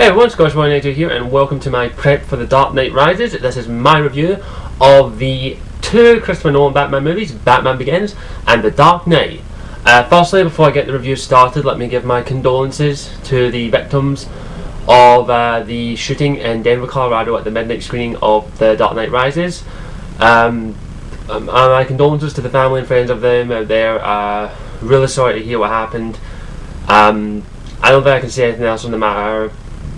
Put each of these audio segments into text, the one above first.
Hey everyone, Scottish182 here, and welcome to my prep for The Dark Knight Rises. This is my review of the two Christopher Nolan Batman movies, Batman Begins and The Dark Knight. Firstly, before I get the review started, let me give my condolences to the victims of the shooting in Denver, Colorado at the midnight screening of The Dark Knight Rises. My condolences to the family and friends of them out there. Really sorry to hear what happened. I don't think I can say anything else on the matter,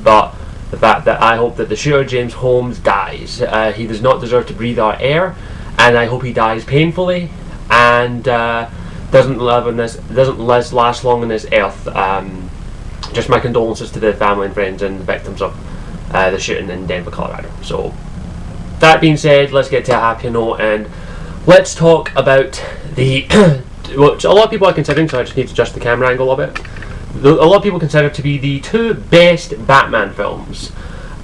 but the fact that I hope that the shooter, James Holmes, dies. He does not deserve to breathe our air, and I hope he dies painfully and doesn't last long on this earth. Just my condolences to the family and friends and the victims of the shooting in Denver, Colorado. So, that being said, let's get to a happy note and let's talk about the which a lot of people are considering. So I just need to adjust the camera angle a bit. A lot of people consider to be the two best Batman films.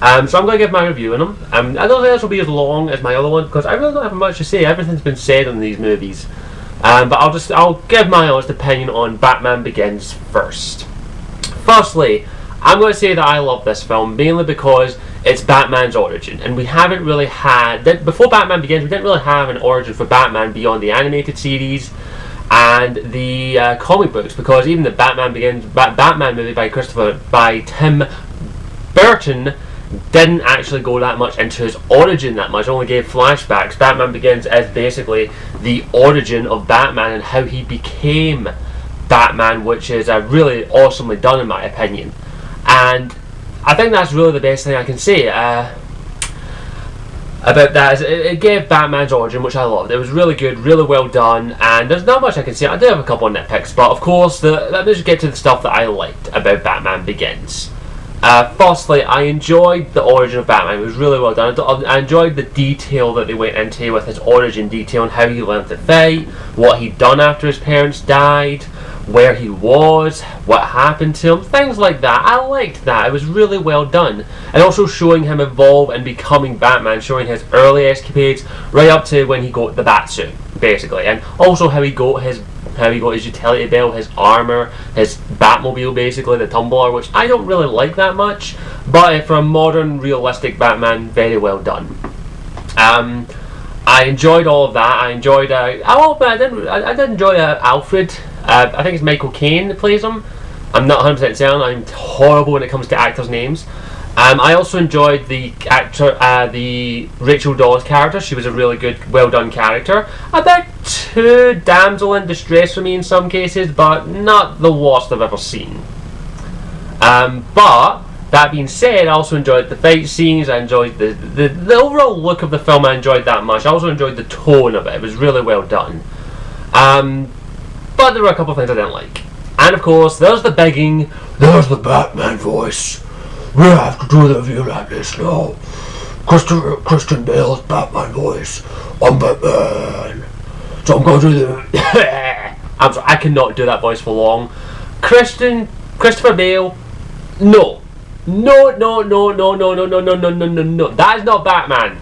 So I'm going to give my review on them. I don't think this will be as long as my other one because I really don't have much to say. Everything's been said on these movies. But I'll give my honest opinion on Batman Begins first. Firstly, I'm going to say that I love this film mainly because it's Batman's origin, and we haven't really had before Batman Begins. We didn't really have an origin for Batman beyond the animated series and the comic books, because even the Batman Begins Batman movie by Tim Burton didn't actually go that much into his origin that much, only gave flashbacks. Batman Begins is basically the origin of Batman and how he became Batman, which is really awesomely done in my opinion, and I think that's really the best thing I can say about that. Is it gave Batman's origin, which I loved. It was really good, really well done, and there's not much I can say. I do have a couple of nitpicks, but of course, let me just get to the stuff that I liked about Batman Begins. Firstly, I enjoyed the origin of Batman. It was really well done. I enjoyed the detail that they went into with his origin detail and how he learned to fight, what he'd done after his parents died, where he was, what happened to him, things like that. I liked that. It was really well done. And also showing him evolve and becoming Batman, showing his early escapades right up to when he got the Batsuit, basically. And also how he got his utility belt, his armor, his Batmobile, basically, the tumbler, which I don't really like that much, but for a modern, realistic Batman, very well done. I enjoyed all of that. I enjoyed. I did enjoy Alfred. I think it's Michael Caine that plays him. I'm not 100% certain. I'm horrible when it comes to actors' names. I also enjoyed the Rachel Dawes character. She was a really good, well done character. A bit too damsel in distress for me in some cases, but not the worst I've ever seen. But that being said, I also enjoyed the fight scenes. I enjoyed the overall look of the film. I enjoyed that much. I also enjoyed the tone of it. It was really well done. But there were a couple of things I didn't like. And of course, there's the begging. There's the Batman voice. We have to do the review like this now. Christian Bale's Batman voice. I'm Batman. So I'm going to do the... I'm sorry, I cannot do that voice for long. Christopher Bale, no. No. That is not Batman.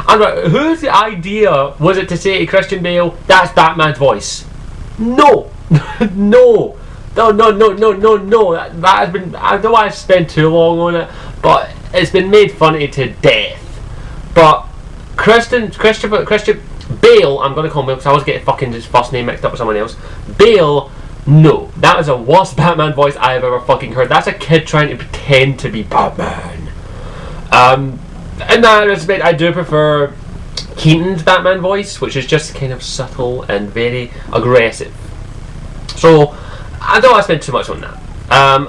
I'm like, whose idea was it to say to Christian Bale, that's Batman's voice? No. No. That has been... I don't want to spend too long on it, but it's been made funny to death. But Christian Bale, I'm going to call him because I always get fucking his first name mixed up with someone else. Bale, no. That is the worst Batman voice I have ever fucking heard. That's a kid trying to pretend to be Batman. In that respect, I do prefer Keaton's Batman voice, which is just kind of subtle and very aggressive. So, I don't want to spend too much on that.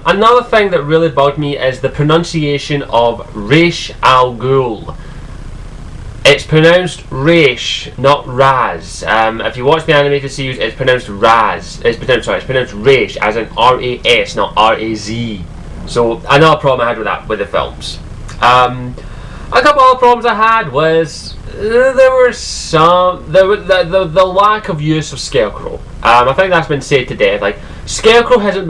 Another thing that really bugged me is the pronunciation of Ra's al Ghul. It's pronounced Ra's, not Raz. If you watch the animated series, it's pronounced Raz. It's pronounced Ra's, as in R-A-S, not R-A-Z. So, another problem I had with that, with the films. A couple other problems I had was the lack of use of Scarecrow. I think that's been said to death. Like, Scarecrow isn't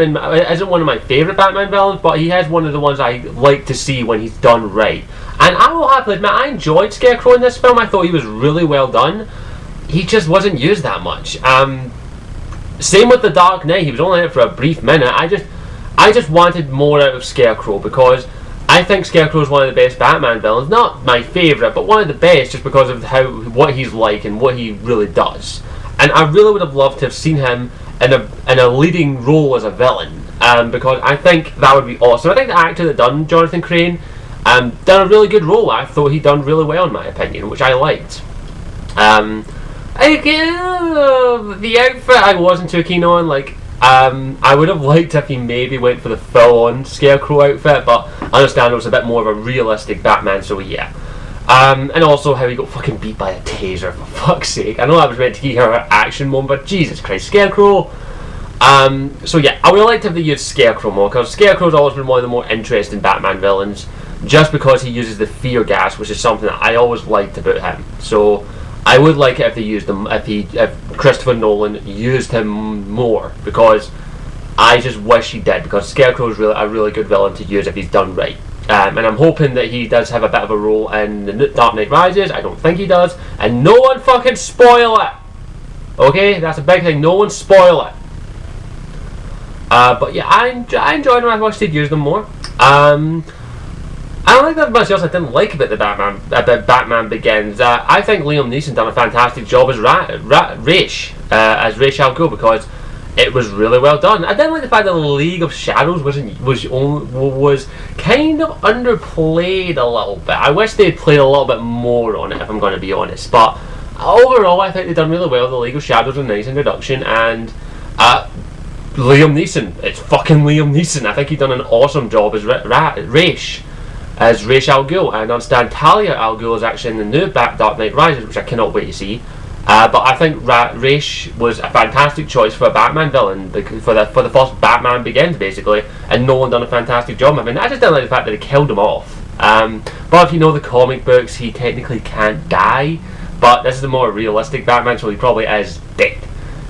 one of my favourite Batman villains, but he has one of the ones I like to see when he's done right. And I will happily admit, I enjoyed Scarecrow in this film. I thought he was really well done. He just wasn't used that much. Same with The Dark Knight. He was only in it for a brief minute. I just wanted more out of Scarecrow because I think Scarecrow is one of the best Batman villains. Not my favourite, but one of the best, just because of what he's like and what he really does. And I really would have loved to have seen him in a leading role as a villain, because I think that would be awesome. I think the actor that done Jonathan Crane done a really good role. I thought he done really well, in my opinion, which I liked. The outfit I wasn't too keen on. I would have liked if he maybe went for the full-on Scarecrow outfit, but I understand it was a bit more of a realistic Batman, so yeah. And also how he got fucking beat by a taser, for fuck's sake. I know that was meant to be her action moment, but Jesus Christ, Scarecrow. So yeah, I would have liked if they used Scarecrow more, because Scarecrow's always been one of the more interesting Batman villains, just because he uses the fear gas, which is something that I always liked about him. So I would like it if they used him, if Christopher Nolan used him more, because I just wish he did, because Scarecrow is really a really good villain to use if he's done right. And I'm hoping that he does have a bit of a role in the Dark Knight Rises. I don't think he does, and no one fucking spoil it. Okay, that's a big thing. No one spoil it. But yeah, I enjoyed him. I wish they'd use them more. I don't think there's much else I didn't like about Batman Begins. I think Liam Neeson done a fantastic job as as Ra's al Ghul, because it was really well done. I didn't like the fact that the League of Shadows was kind of underplayed a little bit. I wish they'd played a little bit more on it, if I'm going to be honest. But overall, I think they've done really well. The League of Shadows was a nice introduction, and Liam Neeson, it's fucking Liam Neeson. I think he's done an awesome job as Ra's al Ghul, and I understand Talia al Ghul is actually in the new Dark Knight Rises, which I cannot wait to see. But I think Ra's was a fantastic choice for a Batman villain, for the first Batman Begins, basically, and Nolan done a fantastic job. I mean, I just didn't like the fact that they killed him off. But if you know the comic books, he technically can't die, but this is the more realistic Batman, so he probably is dead.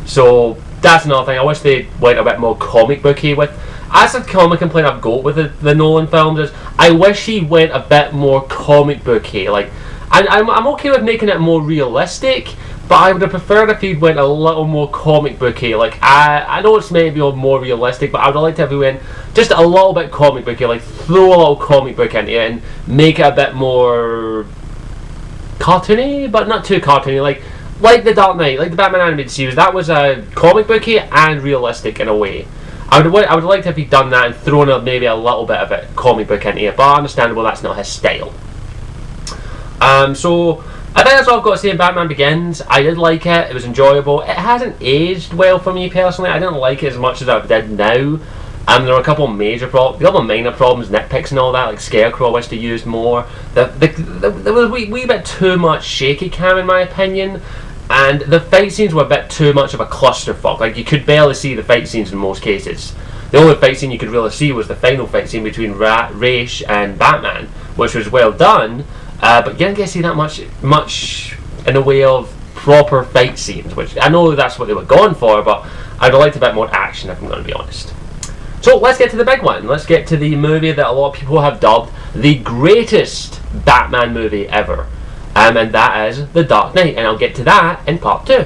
So that's another thing. I wish they went a bit more comic booky with. That's a common complaint I've got with the Nolan films, is I wish he went a bit more comic booky. I'm okay with making it more realistic, but I would have preferred if he went a little more comic booky. I know it's maybe more realistic, but I would have liked if he went just a little bit comic booky, throw a little comic book into it and make it a bit more cartoony, but not too cartoony. Like the Dark Knight, like the Batman animated series, that was comic booky and realistic in a way. I would have liked if he'd done that and thrown maybe a little bit of it comic book into it, but understandable that's not his style. So I think that's all I've got to say in Batman Begins. I did like it. It was enjoyable. It hasn't aged well for me personally. I didn't like it as much as I did now. There were a couple of minor problems, nitpicks and all that, like Scarecrow I wish they used more. There was a wee bit too much shaky cam in my opinion, and the fight scenes were a bit too much of a clusterfuck. You could barely see the fight scenes in most cases. The only fight scene you could really see was the final fight scene between Ra's and Batman, which was well done. But you didn't get to see that much in the way of proper fight scenes, which I know that's what they were going for, but I'd have liked a bit more action, if I'm going to be honest. So let's get to the big one. Let's get to the movie that a lot of people have dubbed the greatest Batman movie ever. And that is The Dark Knight, and I'll get to that in part 2.